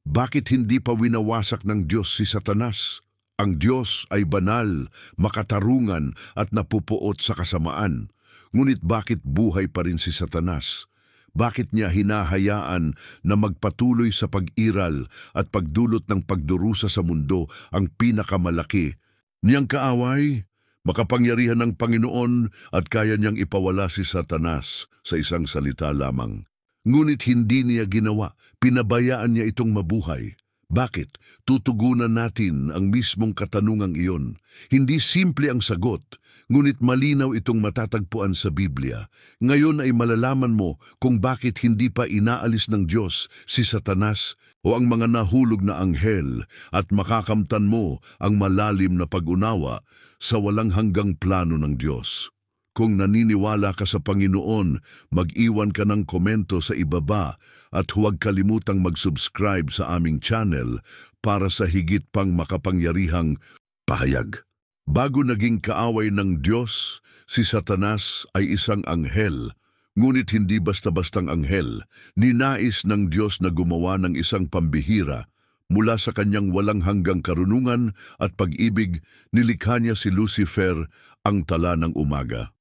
Bakit hindi pa winawasak ng Diyos si Satanas? Ang Diyos ay banal, makatarungan at napupuot sa kasamaan. Ngunit bakit buhay pa rin si Satanas? Bakit niya hinahayaan na magpatuloy sa pag-iral at pagdulot ng pagdurusa sa mundo ang pinakamalaki niyang kaaway? Makapangyarihan ng Panginoon at kaya niyang ipawala si Satanas sa isang salita lamang. Ngunit hindi niya ginawa, pinabayaan niya itong mabuhay. Bakit? Tutugunan natin ang mismong katanungang iyon. Hindi simple ang sagot, ngunit malinaw itong matatagpuan sa Biblia. Ngayon ay malalaman mo kung bakit hindi pa inaalis ng Diyos si Satanas o ang mga nahulog na anghel at makakamtan mo ang malalim na pag-unawa sa walang hanggang plano ng Diyos. Kung naniniwala ka sa Panginoon, mag-iwan ka ng komento sa ibaba at huwag kalimutang mag-subscribe sa aming channel para sa higit pang makapangyarihang pahayag. Bago naging kaaway ng Diyos, si Satanas ay isang anghel, ngunit hindi basta-bastang anghel. Ninais ng Diyos na gumawa ng isang pambihira. Mula sa kanyang walang hanggang karunungan at pag-ibig, nilikha niya si Lucifer, ang tala ng umaga.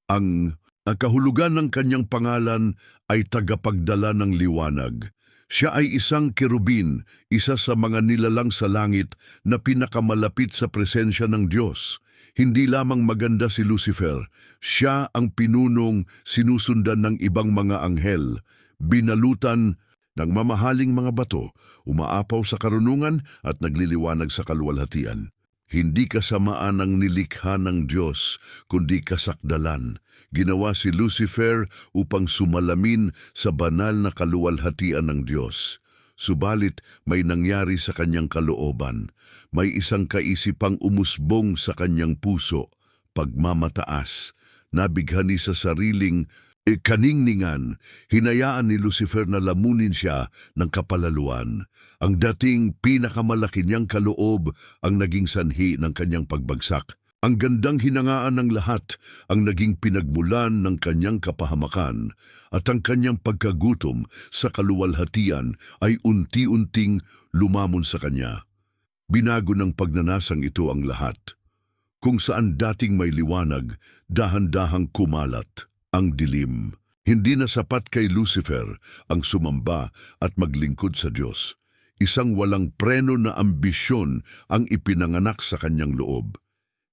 Ang kahulugan ng kanyang pangalan ay tagapagdala ng liwanag. Siya ay isang kerubin, isa sa mga nilalang sa langit na pinakamalapit sa presensya ng Diyos. Hindi lamang maganda si Lucifer, siya ang pinunong sinusundan ng ibang mga anghel, binalutan ng mamahaling mga bato, umaapaw sa karunungan at nagliliwanag sa kaluwalhatian. Hindi kasamaan ang nilikha ng Diyos, kundi kasakdalan. Ginawa si Lucifer upang sumalamin sa banal na kaluwalhatian ng Diyos. Subalit may nangyari sa kanyang kalooban. May isang kaisipang umusbong sa kanyang puso, pagmamataas. Nabighani sa sariling kaningningan, hinayaan ni Lucifer na lamunin siya ng kapalaluan. Ang dating pinakamalaki niyang kaloob ang naging sanhi ng kanyang pagbagsak. Ang gandang hinangaan ng lahat ang naging pinagmulan ng kanyang kapahamakan at ang kanyang pagkagutom sa kaluwalhatian ay unti-unting lumamon sa kanya. Binago ng pagnanasang ito ang lahat. Kung saan dating may liwanag, dahan-dahang kumalat ang dilim. Hindi na sapat kay Lucifer ang sumamba at maglingkod sa Diyos. Isang walang preno na ambisyon ang ipinanganak sa kanyang loob.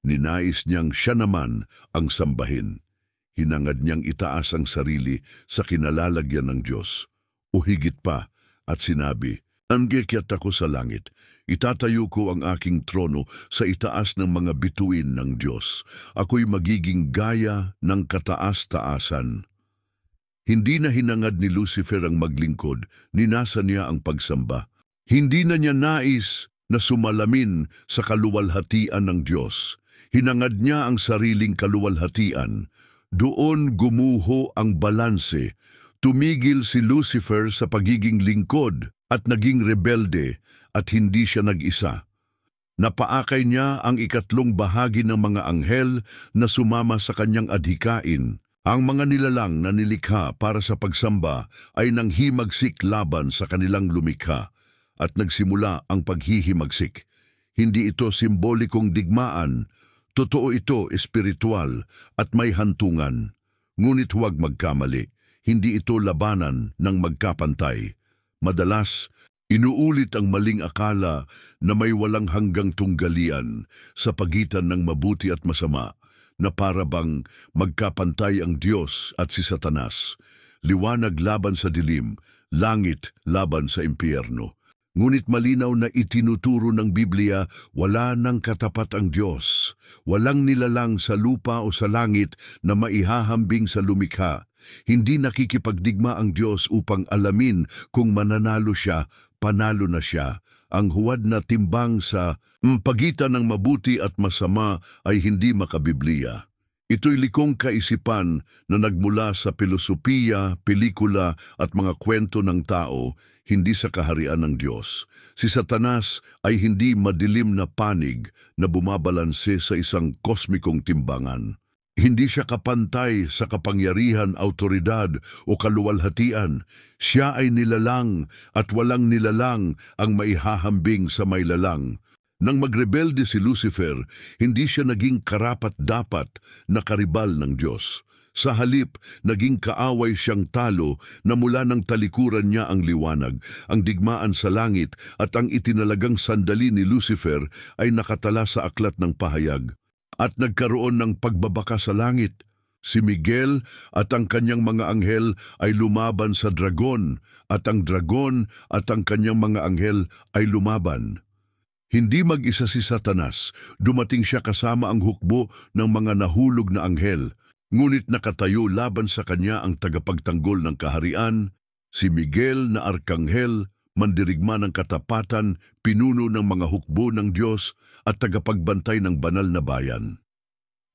Ninais niyang siya naman ang sambahin. Hinangad niyang itaas ang sarili sa kinalalagyan ng Diyos. O higit pa, at sinabi, "Anggekyat ako sa langit, itatayo ko ang aking trono sa itaas ng mga bituin ng Diyos. Ako'y magiging gaya ng kataas-taasan." Hindi na hinangad ni Lucifer ang maglingkod, ninasa niya ang pagsamba. Hindi na niya nais na sumalamin sa kaluwalhatian ng Diyos. Hinangad niya ang sariling kaluwalhatian. Doon gumuho ang balanse. Tumigil si Lucifer sa pagiging lingkod at naging rebelde at hindi siya nag-isa. Napaakay niya ang ikatlong bahagi ng mga anghel na sumama sa kanyang adhikain. Ang mga nilalang na nilikha para sa pagsamba ay nanghimagsik laban sa kanilang lumikha at nagsimula ang paghihimagsik. Hindi ito simbolikong digmaan, totoo ito espiritual at may hantungan. Ngunit huwag magkamali, hindi ito labanan ng magkapantay. Madalas, inuulit ang maling akala na may walang hanggang tunggalian sa pagitan ng mabuti at masama, na para bang magkapantay ang Diyos at si Satanas, liwanag laban sa dilim, langit laban sa impyerno. Ngunit malinaw na itinuturo ng Biblia, wala nang katapat ang Diyos. Walang nilalang sa lupa o sa langit na maihahambing sa lumikha. Hindi nakikipagdigma ang Diyos upang alamin kung mananalo siya, panalo na siya. Ang huwad na timbang sa pagitan ng mabuti at masama ay hindi makabibliya. Ito'y likong kaisipan na nagmula sa filosofiya, pelikula at mga kwento ng tao, hindi sa kaharian ng Diyos. Si Satanas ay hindi madilim na panig na bumabalanse sa isang kosmikong timbangan. Hindi siya kapantay sa kapangyarihan, autoridad o kaluwalhatian. Siya ay nilalang at walang nilalang ang maihahambing sa may lalang. Nang magrebelde si Lucifer, hindi siya naging karapat-dapat na karibal ng Diyos. Sa halip, naging kaaway siyang talo na mula ng talikuran niya ang liwanag, ang digmaan sa langit at ang itinalagang sandali ni Lucifer ay nakatala sa aklat ng pahayag. At nagkaroon ng pagbabaka sa langit. Si Miguel at ang kanyang mga anghel ay lumaban sa dragon, at ang dragon at ang kanyang mga anghel ay lumaban. Hindi mag-isa si Satanas, dumating siya kasama ang hukbo ng mga nahulog na anghel, ngunit nakatayo laban sa kanya ang tagapagtanggol ng kaharian, si Miguel na arkanghel, mandirigma ng katapatan, pinuno ng mga hukbo ng Diyos at tagapagbantay ng banal na bayan.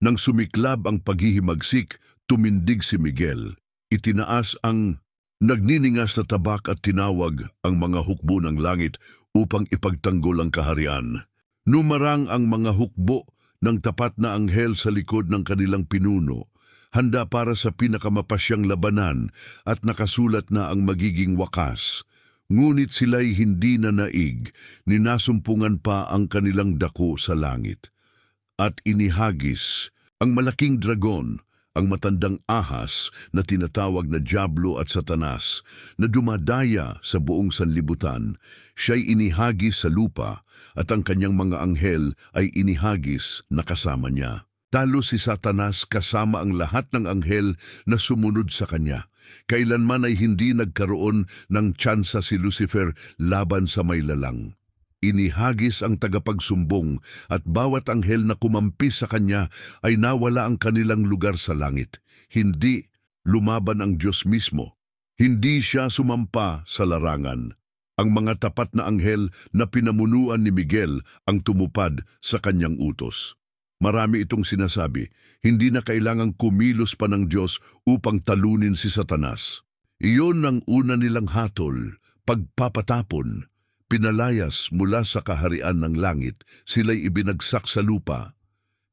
Nang sumiklab ang paghihimagsik, tumindig si Miguel. Itinaas ang nagniningas na tabak at tinawag ang mga hukbo ng langit upang ipagtanggol ang kaharian. Numarang ang mga hukbo ng tapat na anghel sa likod ng kanilang pinuno, handa para sa pinakamapasyang labanan at nakasulat na ang magiging wakas. Ngunit sila'y hindi na naig, ninasumpungan pa ang kanilang dako sa langit. At inihagis ang malaking dragon, ang matandang ahas na tinatawag na Diablo at Satanas, na dumadaya sa buong sanlibutan. Siya'y inihagis sa lupa at ang kanyang mga anghel ay inihagis na kasama niya. Talo si Satanas kasama ang lahat ng anghel na sumunod sa kanya. Kailanman ay hindi nagkaroon ng tsansa si Lucifer laban sa may lalang. Inihagis ang tagapagsumbong at bawat anghel na kumampi sa kanya ay nawala ang kanilang lugar sa langit. Hindi lumaban ang Diyos mismo. Hindi siya sumampa sa larangan. Ang mga tapat na anghel na pinamunuan ni Miguel ang tumupad sa kanyang utos. Marami itong sinasabi, hindi na kailangang kumilos pa ng Diyos upang talunin si Satanas. Iyon ang una nilang hatol, pagpapatapon. Pinalayas mula sa kaharian ng langit, sila'y ibinagsak sa lupa.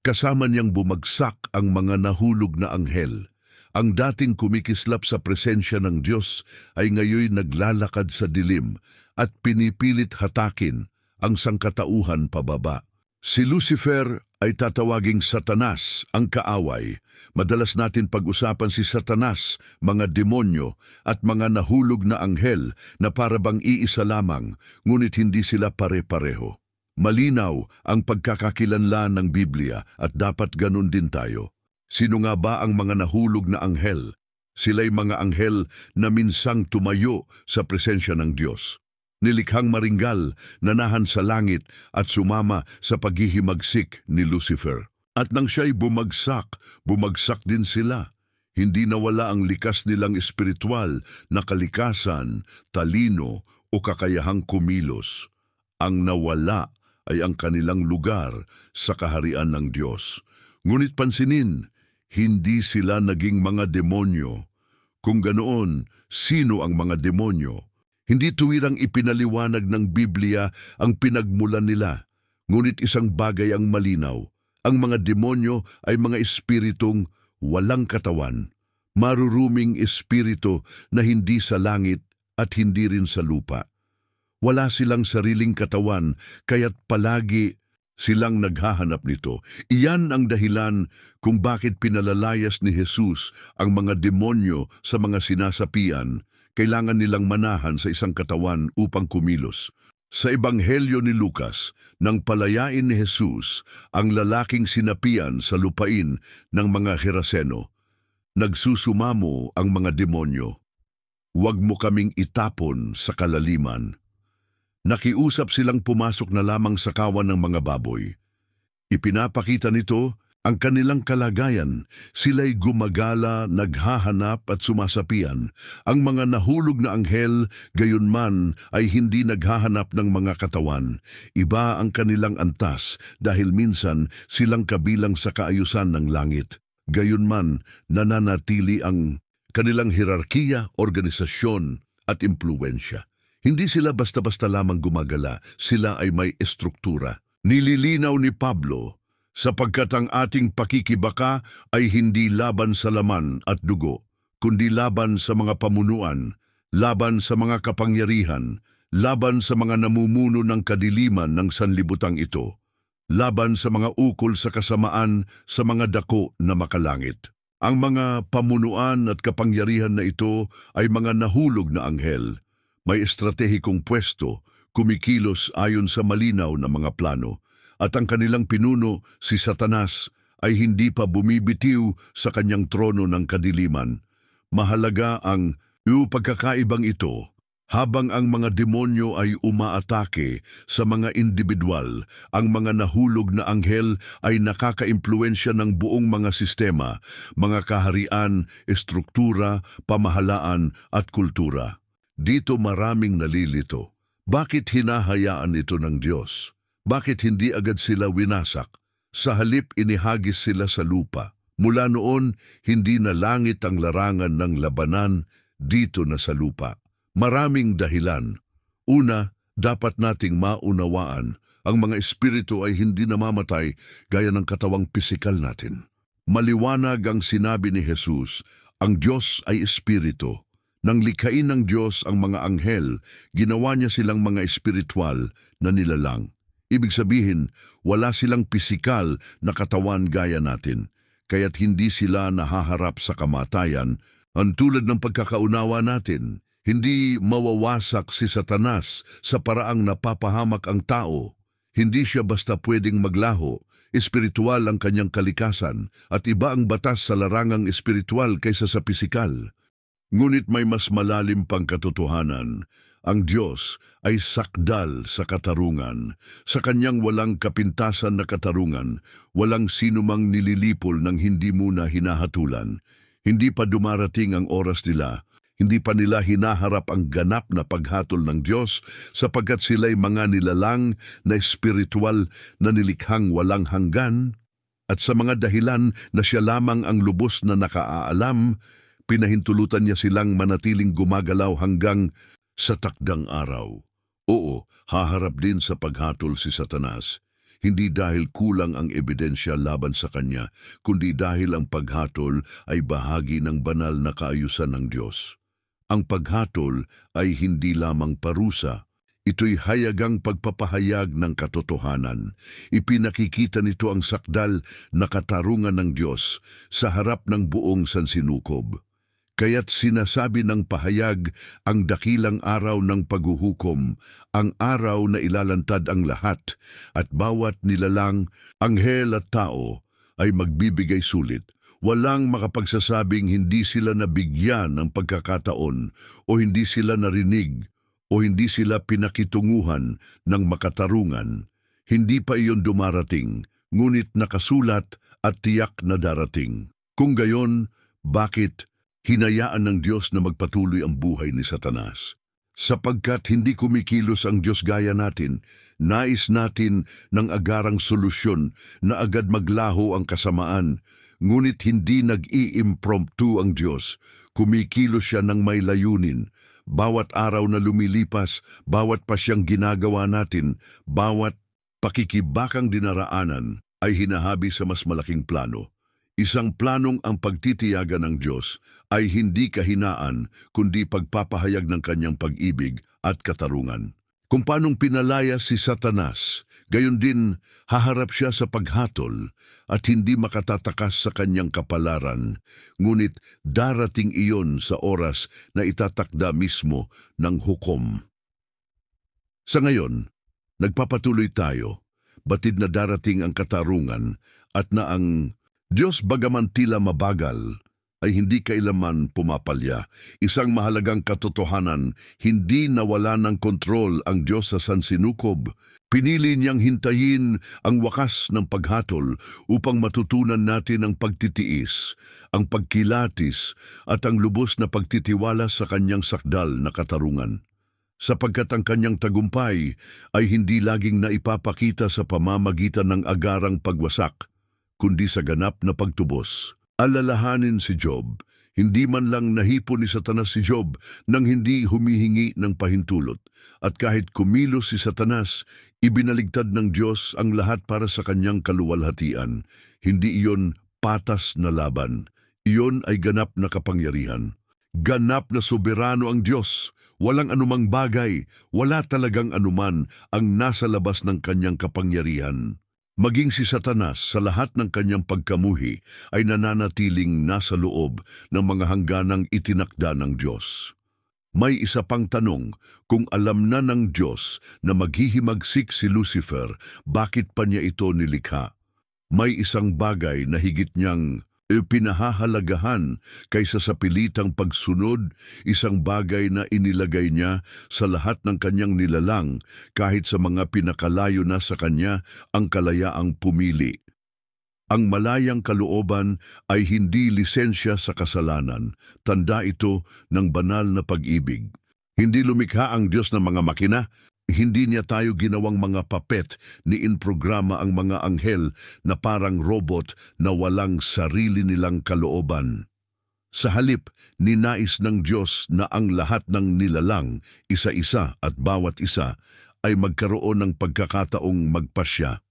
Kasama niyang bumagsak ang mga nahulog na anghel. Ang dating kumikislap sa presensya ng Diyos ay ngayon naglalakad sa dilim at pinipilit hatakin ang sangkatauhan pababa. Si Lucifer ay tatawaging Satanas, ang kaaway. Madalas natin pag-usapan si Satanas, mga demonyo at mga nahulog na anghel na parabang iisa lamang, ngunit hindi sila pare-pareho. Malinaw ang pagkakakilanlan ng Biblia at dapat ganun din tayo. Sino nga ba ang mga nahulog na anghel? Sila'y mga anghel na minsang tumayo sa presensya ng Diyos. Nilikhang maringgal, nanahan sa langit at sumama sa paghihimagsik ni Lucifer. At nang siya'y bumagsak, bumagsak din sila. Hindi nawala ang likas nilang espiritual na kalikasan, talino o kakayahang kumilos. Ang nawala ay ang kanilang lugar sa kaharian ng Diyos. Ngunit pansinin, hindi sila naging mga demonyo. Kung ganoon, sino ang mga demonyo? Hindi tuwirang ipinaliwanag ng Biblia ang pinagmulan nila, ngunit isang bagay ang malinaw. Ang mga demonyo ay mga espiritong walang katawan, maruruming espiritu na hindi sa langit at hindi rin sa lupa. Wala silang sariling katawan, kaya't palagi silang naghahanap nito. Iyan ang dahilan kung bakit pinalalayas ni Jesus ang mga demonyo sa mga sinasapian. Kailangan nilang manahan sa isang katawan upang kumilos. Sa Ebanghelyo ni Lucas, nang palayain ni Jesus ang lalaking sinapian sa lupain ng mga Geraseno, nagsusumamo ang mga demonyo. Huwag mo kaming itapon sa kalaliman. Nakiusap silang pumasok na lamang sa kawan ng mga baboy. Ipinapakita nito ang kanilang kalagayan, sila'y gumagala, naghahanap at sumasapian. Ang mga nahulog na anghel, gayunman ay hindi naghahanap ng mga katawan. Iba ang kanilang antas dahil minsan silang kabilang sa kaayusan ng langit. Gayunman, nananatili ang kanilang hierarkiya, organisasyon at impluwensya. Hindi sila basta-basta lamang gumagala, sila ay may estruktura. Nililinaw ni Pablo sapagkat ang ating pakikibaka ay hindi laban sa laman at dugo, kundi laban sa mga pamunuan, laban sa mga kapangyarihan, laban sa mga namumuno ng kadiliman ng sanlibutang ito, laban sa mga ukol sa kasamaan sa mga dako na makalangit. Ang mga pamunuan at kapangyarihan na ito ay mga nahulog na anghel, may estratehikong pwesto, kumikilos ayon sa malinaw na mga plano, at ang kanilang pinuno, si Satanas, ay hindi pa bumibitiw sa kanyang trono ng kadiliman. Mahalaga ang pagkakaibang ito. Habang ang mga demonyo ay umaatake sa mga individual, ang mga nahulog na anghel ay nakakaimpluwensya ng buong mga sistema, mga kaharian, estruktura, pamahalaan at kultura. Dito maraming nalilito. Bakit hinahayaan ito ng Diyos? Bakit hindi agad sila winasak? Sa halip inihagis sila sa lupa. Mula noon, hindi na langit ang larangan ng labanan, dito na sa lupa. Maraming dahilan. Una, dapat nating maunawaan, ang mga espiritu ay hindi namamatay gaya ng katawang pisikal natin. Maliwanag ang sinabi ni Jesus, ang Diyos ay espiritu. Nang likhain ng Diyos ang mga anghel, ginawa niya silang mga espiritual na nilalang. Ibig sabihin, wala silang pisikal na katawan gaya natin, kaya't hindi sila nahaharap sa kamatayan. Ang tulad ng pagkakaunawa natin, hindi mawawasak si Satanas sa paraang napapahamak ang tao. Hindi siya basta pwedeng maglaho. Espiritual ang kanyang kalikasan at iba ang batas sa larangang espiritual kaysa sa pisikal. Ngunit may mas malalim pang katotohanan. Ang Diyos ay sakdal sa katarungan. Sa kanyang walang kapintasan na katarungan, walang sinumang nililipol ng hindi muna hinahatulan. Hindi pa dumarating ang oras nila. Hindi pa nila hinaharap ang ganap na paghatol ng Diyos sapagkat sila'y mga nilalang na espiritual na nilikhang walang hanggan at sa mga dahilan na siya lamang ang lubos na nakaaalam, pinahintulutan niya silang manatiling gumagalaw hanggang sa takdang araw. Oo, haharap din sa paghatol si Satanas. Hindi dahil kulang ang ebidensya laban sa kanya, kundi dahil ang paghatol ay bahagi ng banal na kaayusan ng Diyos. Ang paghatol ay hindi lamang parusa. Ito'y hayagang pagpapahayag ng katotohanan. Ipinakikita nito ang sakdal na katarungan ng Diyos sa harap ng buong sansinukob. Kaya't sinasabi ng pahayag ang dakilang araw ng paghuhukom, ang araw na ilalantad ang lahat, at bawat nilalang, anghel at tao, ay magbibigay sulit. Walang makapagsasabing hindi sila nabigyan ng pagkakataon o hindi sila narinig o hindi sila pinakitunguhan ng makatarungan. Hindi pa iyon dumarating, ngunit nakasulat at tiyak na darating. Kung gayon, bakit hinayaan ng Diyos na magpatuloy ang buhay ni Satanas? Sapagkat hindi kumikilos ang Diyos gaya natin, nais natin ng agarang solusyon na agad maglaho ang kasamaan. Ngunit hindi nag-i-impromptu ang Diyos, kumikilos siya ng may layunin. Bawat araw na lumilipas, bawat pasyang ginagawa natin, bawat pakikibakang dinaraanan ay hinahabi sa mas malaking plano. Isang planong ang pagtitiyaga ng Diyos ay hindi kahinaan kundi pagpapahayag ng kanyang pag-ibig at katarungan. Kung paanong pinalaya si Satanas, gayon din haharap siya sa paghatol at hindi makatatakas sa kanyang kapalaran, ngunit darating iyon sa oras na itatakda mismo ng hukom. Sa ngayon, nagpapatuloy tayo, batid na darating ang katarungan at na ang Diyos bagaman tila mabagal, ay hindi kailaman pumapalya. Isang mahalagang katotohanan, hindi nawala ng kontrol ang Diyos sa sansinukob. Pinili niyang hintayin ang wakas ng paghatol upang matutunan natin ang pagtitiis, ang pagkilatis at ang lubos na pagtitiwala sa kanyang sakdal na katarungan. Sapagkat ang kanyang tagumpay ay hindi laging naipapakita sa pamamagitan ng agarang pagwasak, kundi sa ganap na pagtubos. Alalahanin si Job, Hindi man lang nahipon ni Satanas si Job nang hindi humihingi ng pahintulot. At kahit kumilos si Satanas, ibinaligtad ng Diyos ang lahat para sa kanyang kaluwalhatian. Hindi iyon patas na laban. Iyon ay ganap na kapangyarihan. Ganap na soberano ang Diyos. Walang anumang bagay, wala talagang anuman ang nasa labas ng kanyang kapangyarihan. Maging si Satanas sa lahat ng kanyang pagkamuhi ay nananatiling nasa loob ng mga hangganang itinakda ng Diyos. May isa pang tanong, kung alam na ng Diyos na maghihimagsik si Lucifer, bakit pa niya ito nilikha? May isang bagay na higit niyang pinahahalagahan kaysa sa pilitang pagsunod, isang bagay na inilagay niya sa lahat ng kanyang nilalang kahit sa mga pinakalayo na sa kanya ang kalayaang pumili. Ang malayang kalooban ay hindi lisensya sa kasalanan, tanda ito ng banal na pag-ibig. Hindi lumikha ang Diyos ng mga makina. Hindi niya tayo ginawang mga papet ni inprograma ang mga anghel na parang robot na walang sarili nilang kalooban. Sa halip, ninais ng Diyos na ang lahat ng nilalang, isa-isa at bawat isa, ay magkaroon ng pagkakataong magpasya.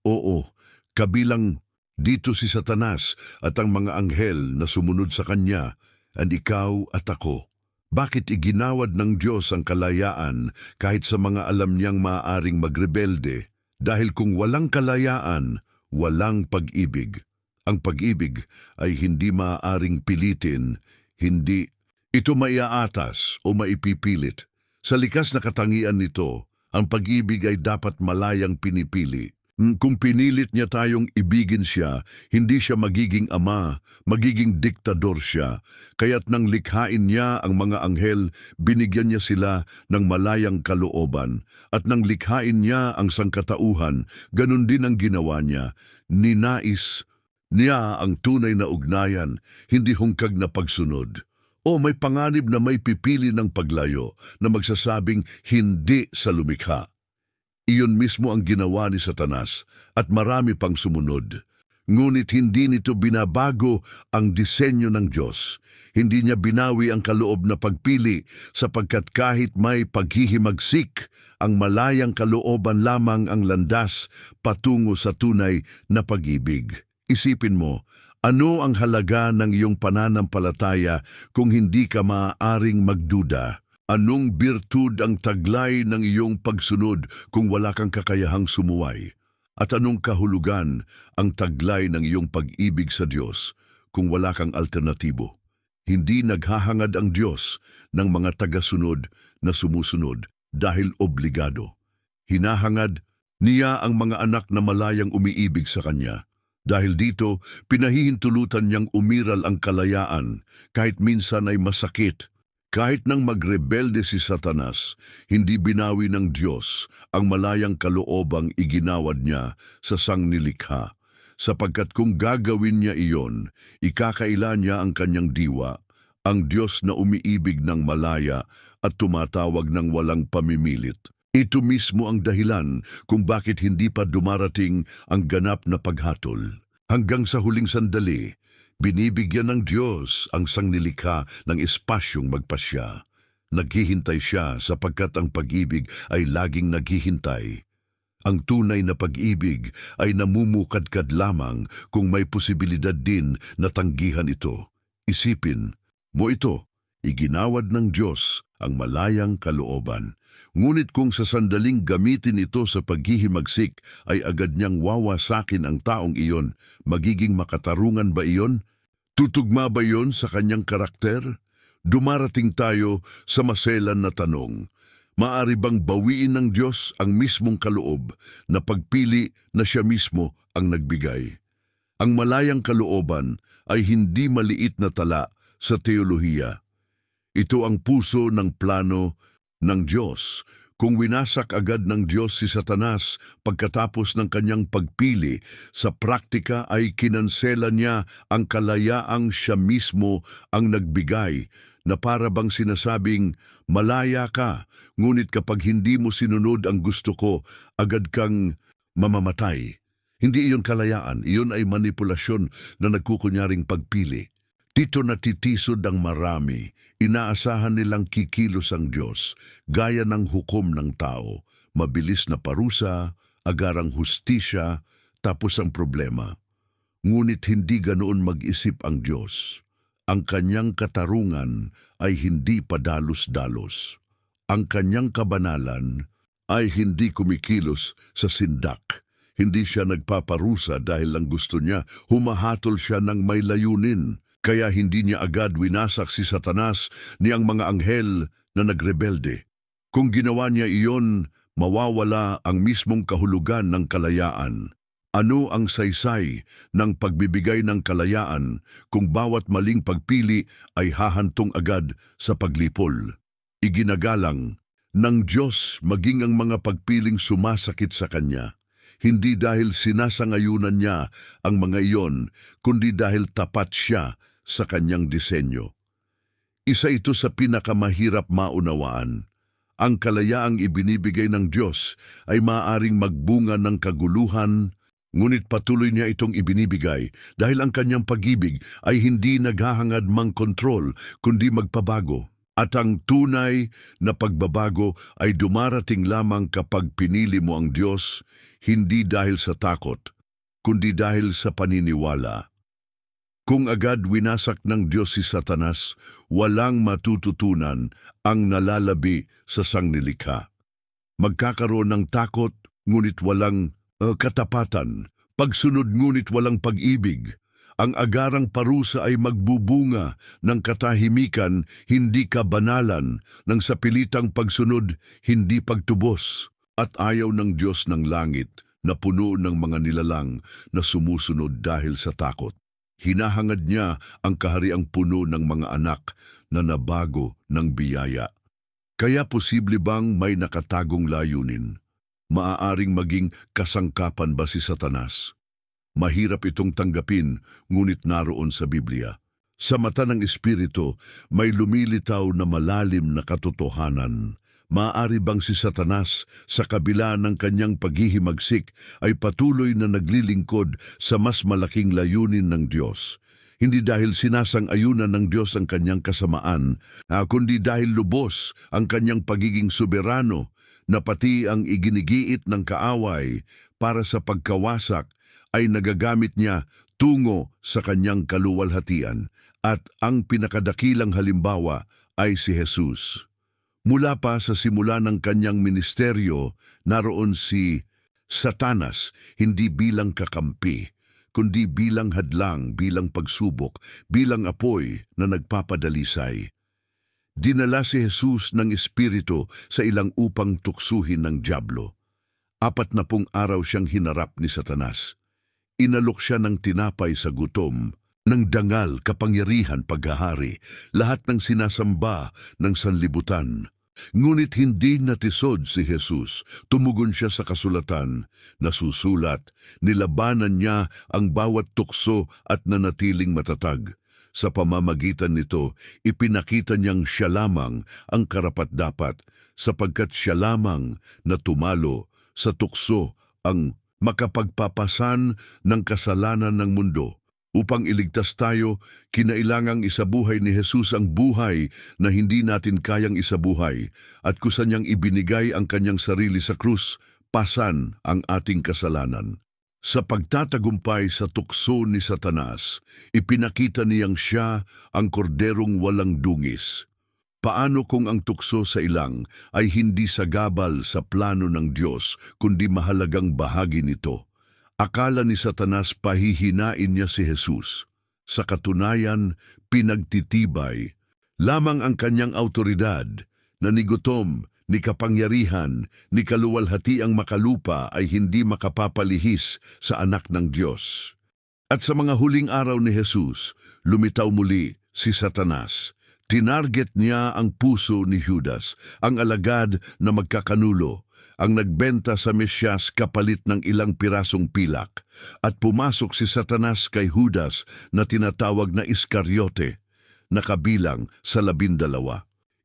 Oo, kabilang dito si Satanas at ang mga anghel na sumunod sa kanya, and ikaw at ako. Bakit iginawad ng Diyos ang kalayaan kahit sa mga alam niyang maaaring magrebelde? Dahil kung walang kalayaan, walang pag-ibig. Ang pag-ibig ay hindi maaaring pilitin, hindi ito maiaatas o maipipilit. Sa likas na katangian nito, ang pag-ibig ay dapat malayang pinipili. Kung pinilit niya tayong ibigin siya, hindi siya magiging ama, magiging diktador siya. Kaya't nang likhain niya ang mga anghel, binigyan niya sila ng malayang kalooban. At nang likhain niya ang sangkatauhan, ganun din ang ginawa niya. Ninais niya ang tunay na ugnayan, hindi hungkag na pagsunod. O may panganib na may pipili ng paglayo na magsasabing hindi sa lumikha. Iyon mismo ang ginawa ni Satanas at marami pang sumunod. Ngunit hindi nito binabago ang disenyo ng Diyos. Hindi niya binawi ang kaloob na pagpili sapagkat kahit may paghihimagsik, ang malayang kalooban lamang ang landas patungo sa tunay na pag-ibig. Isipin mo, ano ang halaga ng iyong pananampalataya kung hindi ka maaaring magduda? Anong birtud ang taglay ng iyong pagsunod kung wala kang kakayahang sumuway? At anong kahulugan ang taglay ng iyong pag-ibig sa Diyos kung wala kang alternatibo? Hindi naghahangad ang Diyos ng mga tagasunod na sumusunod dahil obligado. Hinahangad niya ang mga anak na malayang umiibig sa Kanya. Dahil dito, pinahihintulutan niyang umiral ang kalayaan kahit minsan ay masakit. Kahit nang magrebelde si Satanas, hindi binawi ng Diyos ang malayang kaloobang iginawad niya sa sangnilikha. Sapagkat kung gagawin niya iyon, ikakaila niya ang kanyang diwa, ang Diyos na umiibig ng malaya at tumatawag ng walang pamimilit. Ito mismo ang dahilan kung bakit hindi pa dumarating ang ganap na paghatol. Hanggang sa huling sandali, binibigyan ng Diyos ang sangnilikha ng espasyong magpasya. Naghihintay siya sapagkat ang pag-ibig ay laging naghihintay. Ang tunay na pag-ibig ay namumukadkad lamang kung may posibilidad din na tanggihan ito. Isipin mo ito, iginawad ng Diyos ang malayang kalooban. Ngunit kung sa sandaling gamitin ito sa paghihimagsik ay agad niyang wawasakin ang taong iyon, magiging makatarungan ba iyon? Tutugma ba iyon sa kanyang karakter? Dumarating tayo sa maselan na tanong. Maari bang bawiin ng Diyos ang mismong kaloob na pagpili na siya mismo ang nagbigay? Ang malayang kalooban ay hindi maliit na tala sa teolohiya. Ito ang puso ng plano ng Diyos. Kung winasak agad ng Diyos si Satanas pagkatapos ng kanyang pagpili, sa praktika ay kinansela niya ang kalayaang siya mismo ang nagbigay, na para bang sinasabing, malaya ka, ngunit kapag hindi mo sinunod ang gusto ko, agad kang mamamatay. Hindi iyon kalayaan, iyon ay manipulasyon na nagkukunyaring pagpili. Dito natitisod ang marami, inaasahan nilang kikilos ang Diyos, gaya ng hukom ng tao, mabilis na parusa, agarang hustisya, tapos ang problema. Ngunit hindi ganoon mag-isip ang Diyos. Ang kanyang katarungan ay hindi padalos-dalos. Ang kanyang kabanalan ay hindi kumikilos sa sindak. Hindi siya nagpaparusa dahil lang gusto niya, humahatol siya ng may layunin. Kaya hindi niya agad winasak si Satanas ni ang mga anghel na nagrebelde. Kung ginawa niya iyon, mawawala ang mismong kahulugan ng kalayaan. Ano ang saysay ng pagbibigay ng kalayaan kung bawat maling pagpili ay hahantong agad sa paglipol? Iginagalang ng Diyos maging ang mga pagpiling sumasakit sa Kanya. Hindi dahil sinasangayunan niya ang mga iyon, kundi dahil tapat siya sa kanyang disenyo. Isa ito sa pinakamahirap maunawaan. Ang kalayaang ibinibigay ng Diyos ay maaaring magbunga ng kaguluhan, ngunit patuloy niya itong ibinibigay dahil ang kanyang pag-ibig ay hindi naghahangad mang kontrol kundi magpabago. At ang tunay na pagbabago ay dumarating lamang kapag pinili mo ang Diyos, hindi dahil sa takot, kundi dahil sa paniniwala. Kung agad winasak ng Diyos si Satanas, walang matututunan ang nalalabi sa sangnilikha. Magkakaroon ng takot, ngunit walang katapatan. Pagsunod ngunit walang pag-ibig. Ang agarang parusa ay magbubunga ng katahimikan, hindi kabanalan, ng sapilitang pagsunod, hindi pagtubos. At ayaw ng Diyos ng langit na puno ng mga nilalang na sumusunod dahil sa takot. Hinahangad niya ang kahariang puno ng mga anak na nabago ng biyaya. Kaya posible bang may nakatagong layunin? Maaaring maging kasangkapan ba si Satanas? Mahirap itong tanggapin, ngunit naroon sa Biblia. Sa mata ng Espiritu, may lumilitaw na malalim na katotohanan. Maaari bang si Satanas, sa kabila ng kanyang paghihimagsik, ay patuloy na naglilingkod sa mas malaking layunin ng Diyos? Hindi dahil sinasang-ayunan ng Diyos ang kanyang kasamaan, kundi dahil lubos ang kanyang pagiging soberano, na pati ang iginigiit ng kaaway para sa pagkawasak ay nagagamit niya tungo sa kanyang kaluwalhatian. At ang pinakadakilang halimbawa ay si Jesus. Mula pa sa simula ng kanyang ministeryo, naroon si Satanas, hindi bilang kakampi, kundi bilang hadlang, bilang pagsubok, bilang apoy na nagpapadalisay. Dinala si Jesus ng Espiritu sa ilang upang tuksuhin ng dyablo. 40 araw siyang hinarap ni Satanas. Inalok siya ng tinapay sa gutom, ng dangal, kapangyarihan, paghahari, lahat ng sinasamba ng sanlibutan. Ngunit hindi natisod si Jesus. Tumugon siya sa kasulatan. Nasusulat, nilabanan niya ang bawat tukso at nanatiling matatag. Sa pamamagitan nito, ipinakita niyang siya lamang ang karapat-dapat, sapagkat siya lamang na tumalo sa tukso ang makapagpapasan ng kasalanan ng mundo. Upang iligtas tayo, kinailangang isabuhay ni Jesus ang buhay na hindi natin kayang isabuhay, at kusa niyang ibinigay ang kanyang sarili sa krus, pasan ang ating kasalanan. Sa pagtatagumpay sa tukso ni Satanas, ipinakita niyang siya ang korderong walang dungis. Paano kung ang tukso sa ilang ay hindi sagabal sa plano ng Diyos, kundi mahalagang bahagi nito? Akala ni Satanas pahihinain niya si Jesus. Sa katunayan, pinagtitibay lamang ang kanyang autoridad, na ni gutom, ni kapangyarihan, ni kaluwalhati ang makalupa ay hindi makapapalihis sa anak ng Diyos. At sa mga huling araw ni Jesus, lumitaw muli si Satanas. Tinarget niya ang puso ni Judas, ang alagad na magkakanulo, ang nagbenta sa Mesyas kapalit ng ilang pirasong pilak, at pumasok si Satanas kay Judas na tinatawag na Iscariote, na kabilang sa 12.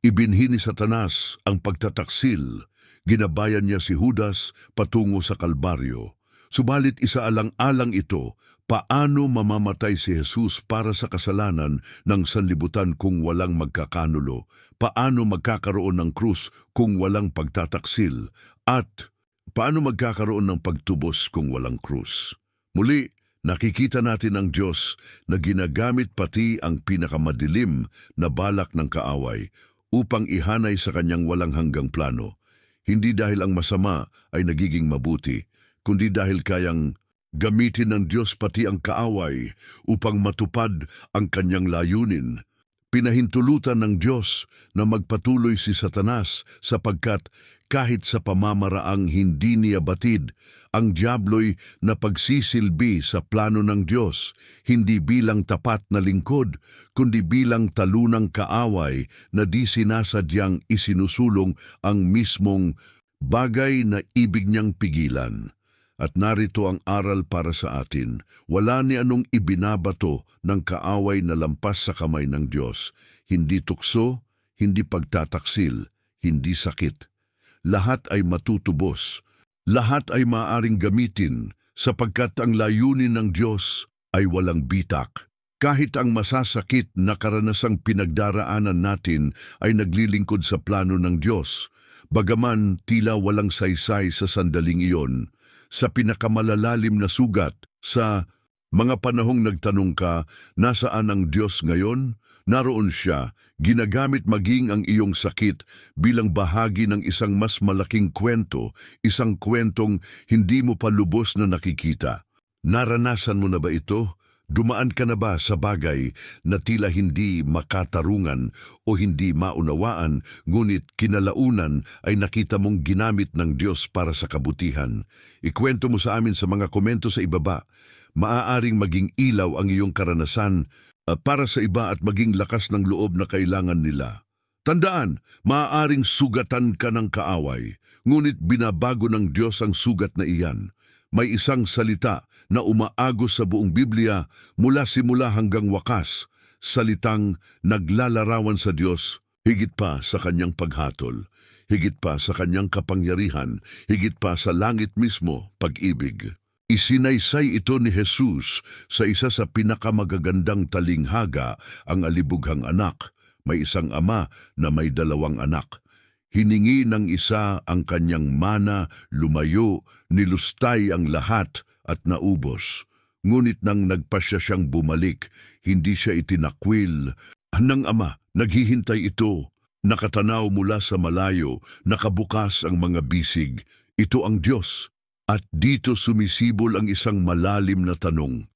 Ibinhi ni Satanas ang pagtataksil. Ginabayan niya si Judas patungo sa Kalbaryo. Subalit isaalang-alang ito, Paano mamamatay si Jesus para sa kasalanan ng sanlibutan kung walang magkakanulo? Paano magkakaroon ng krus kung walang pagtataksil? At paano magkakaroon ng pagtubos kung walang krus? Muli, nakikita natin ang Diyos na ginagamit pati ang pinakamadilim na balak ng kaaway upang ihanay sa kanyang walang hanggang plano. Hindi dahil ang masama ay nagiging mabuti, kundi dahil kayang gamitin ng Diyos pati ang kaaway upang matupad ang kanyang layunin. Pinahintulutan ng Diyos na magpatuloy si Satanas sapagkat kahit sa pamamaraang hindi niya batid, ang diablo'y napagsisilbi sa plano ng Diyos, hindi bilang tapat na lingkod, kundi bilang talunang kaaway na di sinasadyang isinusulong ang mismong bagay na ibig niyang pigilan. At narito ang aral para sa atin. Wala ni anong ibinabato ng kaaway na lampas sa kamay ng Diyos. Hindi tukso, hindi pagtataksil, hindi sakit. Lahat ay matutubos. Lahat ay maaaring gamitin sapagkat ang layunin ng Diyos ay walang bitak. Kahit ang masasakit na karanasang pinagdaraanan natin ay naglilingkod sa plano ng Diyos. Bagaman tila walang saysay sa sandaling iyon, sa pinakamalalalim na sugat, sa mga panahong nagtanong ka, nasaan ang Diyos ngayon? Naroon siya, ginagamit maging ang iyong sakit bilang bahagi ng isang mas malaking kwento, isang kwentong hindi mo pa lubos na nakikita. Naranasan mo na ba ito? Dumaan ka na ba sa bagay na tila hindi makatarungan o hindi maunawaan, ngunit kinalaunan ay nakita mong ginamit ng Diyos para sa kabutihan? Ikwento mo sa amin sa mga komento sa ibaba. Maaaring maging ilaw ang iyong karanasan para sa iba at maging lakas ng loob na kailangan nila. Tandaan, maaaring sugatan ka ng kaaway, ngunit binabago ng Diyos ang sugat na iyan. May isang salita na umaagos sa buong Biblia mula simula hanggang wakas, salitang naglalarawan sa Diyos, higit pa sa kanyang paghatol, higit pa sa kanyang kapangyarihan, higit pa sa langit mismo, pag-ibig. Isinaysay ito ni Jesus sa isa sa pinakamagagandang talinghaga, ang alibughang anak. May isang ama na may 2 anak. Hiningi ng isa ang kanyang mana, lumayo, nilustay ang lahat at naubos. Ngunit nang nagpasya siyang bumalik, hindi siya itinakwil ng ama. Naghihintay ito, nakatanaw mula sa malayo, nakabukas ang mga bisig. Ito ang Diyos. At dito sumisibol ang isang malalim na tanong.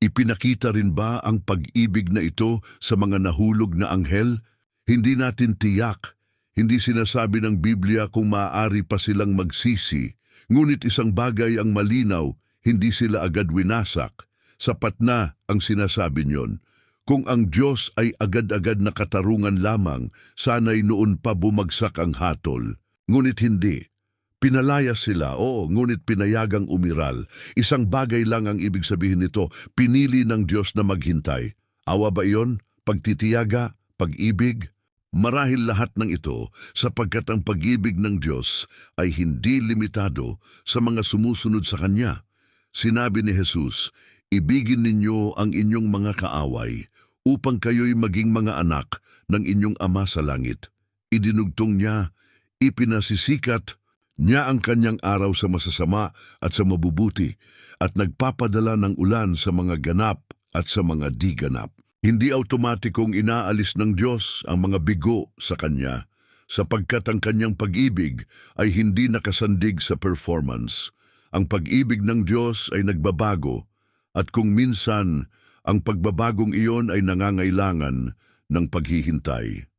Ipinakita rin ba ang pag-ibig na ito sa mga nahulog na anghel? Hindi natin tiyak. Hindi sinasabi ng Biblia kung maaari pa silang magsisi, ngunit isang bagay ang malinaw, hindi sila agad winasak. Sapat na ang sinasabi niyon. Kung ang Diyos ay agad-agad na katarungan lamang, sana'y noon pa bumagsak ang hatol. Ngunit hindi. Pinalaya sila, oo, ngunit pinayagang umiral. Isang bagay lang ang ibig sabihin nito, pinili ng Diyos na maghintay. Awa ba iyon? Pagtitiyaga? Pag-ibig? Marahil lahat ng ito sapagkat ang pag-ibig ng Diyos ay hindi limitado sa mga sumusunod sa Kanya. Sinabi ni Jesus, ibigin ninyo ang inyong mga kaaway upang kayo'y maging mga anak ng inyong Ama sa langit. Idinugtong niya, ipinasisikat niya ang kanyang araw sa masasama at sa mabubuti at nagpapadala ng ulan sa mga ganap at sa mga di ganap. Hindi automatikong inaalis ng Diyos ang mga bigo sa Kanya, sapagkat ang Kanyang pag-ibig ay hindi nakasandig sa performance. Ang pag-ibig ng Diyos ay nagbabago, at kung minsan ang pagbabagong iyon ay nangangailangan ng paghihintay.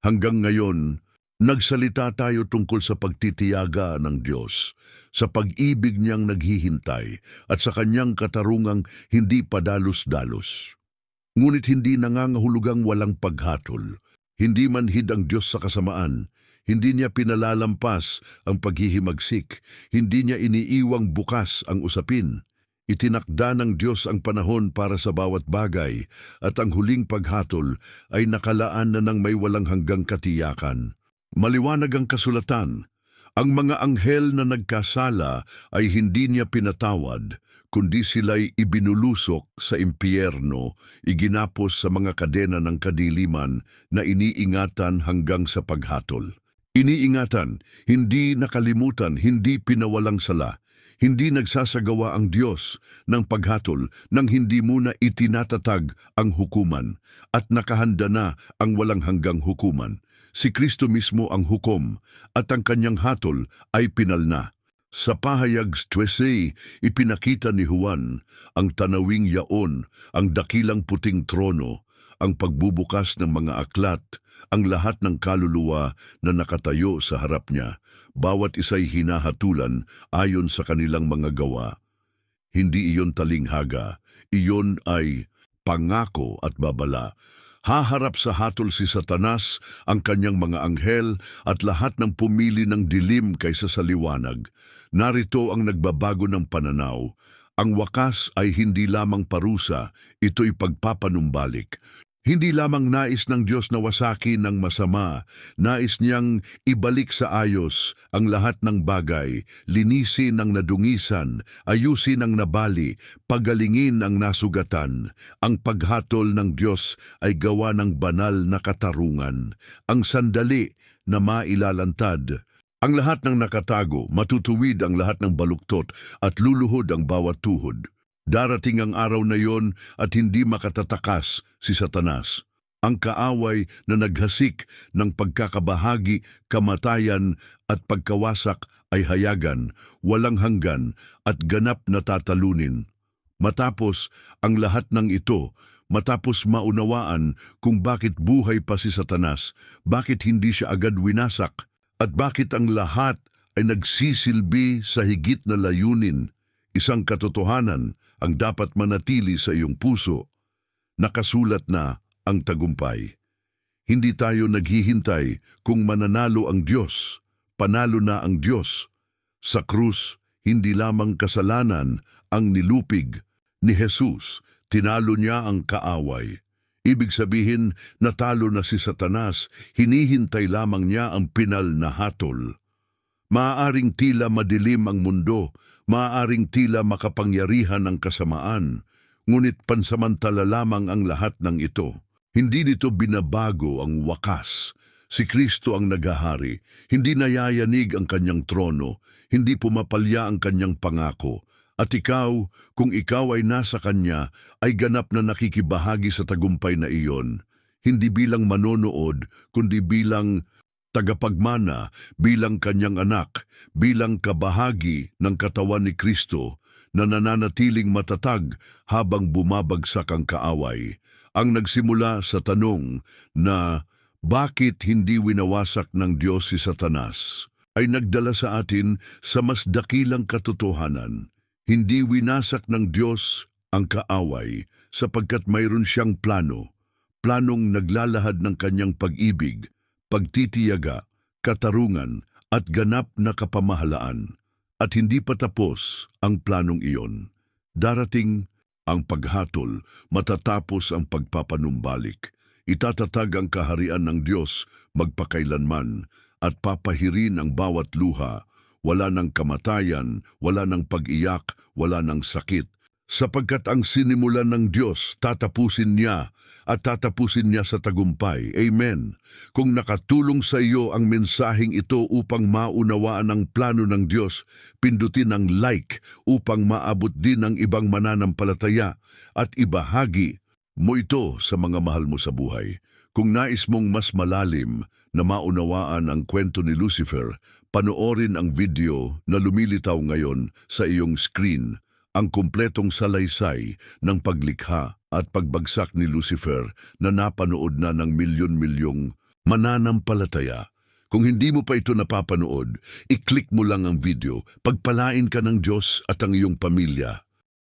Hanggang ngayon, nagsalita tayo tungkol sa pagtitiyaga ng Diyos, sa pag-ibig niyang naghihintay, at sa Kanyang katarungang hindi padalos-dalos. Ngunit hindi nangangahulugang walang paghatol. Hindi manhid ang Diyos sa kasamaan. Hindi niya pinalalampas ang paghihimagsik. Hindi niya iniiwang bukas ang usapin. Itinakda ng Diyos ang panahon para sa bawat bagay, at ang huling paghatol ay nakalaan na ng may walang hanggang katiyakan. Maliwanag ang kasulatan. Ang mga anghel na nagkasala ay hindi niya pinatawad, kundi sila'y ibinulusok sa impyerno, iginapos sa mga kadena ng kadiliman na iniingatan hanggang sa paghatol. Iniingatan, hindi nakalimutan, hindi pinawalang sala. Hindi nagsasagawa ang Diyos ng paghatol nang hindi muna itinatatag ang hukuman at nakahanda na ang walang hanggang hukuman. Si Kristo mismo ang hukom at ang kanyang hatol ay pinal na. Sa pahayag 13, ipinakita ni Juan ang tanawing yaon, ang dakilang puting trono, ang pagbubukas ng mga aklat, ang lahat ng kaluluwa na nakatayo sa harap niya. Bawat isa'y hinahatulan ayon sa kanilang mga gawa. Hindi iyon talinghaga, iyon ay pangako at babala. Haharap sa hatol si Satanas, ang kanyang mga anghel at lahat ng pumili ng dilim kaysa sa liwanag. Narito ang nagbabago ng pananaw. Ang wakas ay hindi lamang parusa, ito'y pagpapanumbalik. Hindi lamang nais ng Diyos na wasakin ng masama, nais niyang ibalik sa ayos ang lahat ng bagay, linisin ang nadungisan, ayusin ang nabali, pagalingin ang nasugatan. Ang paghatol ng Diyos ay gawa ng banal na katarungan, ang sandali na mailalantad. Ang lahat ng nakatago, matutuwid ang lahat ng baluktot at luluhod ang bawat tuhod. Darating ang araw na yon at hindi makatatakas si Satanas. Ang kaaway na naghasik ng pagkakabahagi, kamatayan at pagkawasak ay hayagan, walang hanggan at ganap na tatalunin. Matapos ang lahat ng ito, matapos maunawaan kung bakit buhay pa si Satanas, bakit hindi siya agad winasak, at bakit ang lahat ay nagsisilbi sa higit na layunin, isang katotohanan ang dapat manatili sa iyong puso. Nakasulat na ang tagumpay. Hindi tayo naghihintay kung mananalo ang Diyos. Panalo na ang Diyos. Sa krus, hindi lamang kasalanan ang nilupig ni Jesus. Tinalo niya ang kaaway. Ibig sabihin, natalo na si Satanas, hinihintay lamang niya ang pinal na hatol. Maaaring tila madilim ang mundo, maaaring tila makapangyarihan ang kasamaan, ngunit pansamantala lamang ang lahat ng ito. Hindi nito binabago ang wakas. Si Kristo ang naghahari, hindi nayayanig ang kanyang trono, hindi pumapalya ang kanyang pangako. At ikaw, kung ikaw ay nasa kanya, ay ganap na nakikibahagi sa tagumpay na iyon. Hindi bilang manonood, kundi bilang tagapagmana, bilang kanyang anak, bilang kabahagi ng katawan ni Kristo na nananatiling matatag habang bumabagsak ang kaaway. Ang nagsimula sa tanong na bakit hindi winawasak ng Diyos si Satanas ay nagdala sa atin sa mas dakilang katotohanan. Hindi winasak ng Diyos ang kaaway sapagkat mayroon siyang plano, planong naglalahad ng kanyang pag-ibig, pagtitiyaga, katarungan at ganap na kapamahalaan. At hindi pa tapos ang planong iyon. Darating ang paghatol, matatapos ang pagpapanumbalik. Itatatag ang kaharian ng Diyos magpakailanman at papahirin ang bawat luha. Wala ng kamatayan, wala ng pag-iyak, wala ng sakit. Sapagkat ang sinimulan ng Diyos, tatapusin niya at tatapusin niya sa tagumpay. Amen. Kung nakatulong sa iyo ang mensaheng ito upang maunawaan ang plano ng Diyos, pindutin ang like upang maabot din ang ibang mananampalataya at ibahagi mo ito sa mga mahal mo sa buhay. Kung nais mong mas malalim na maunawaan ang kwento ni Lucifer, panoorin ang video na lumilitaw ngayon sa iyong screen, ang kumpletong salaysay ng paglikha at pagbagsak ni Lucifer na napanood na ng milyon-milyong mananampalataya. Kung hindi mo pa ito napapanood, i-click mo lang ang video, pagpalain ka ng Diyos at ang iyong pamilya.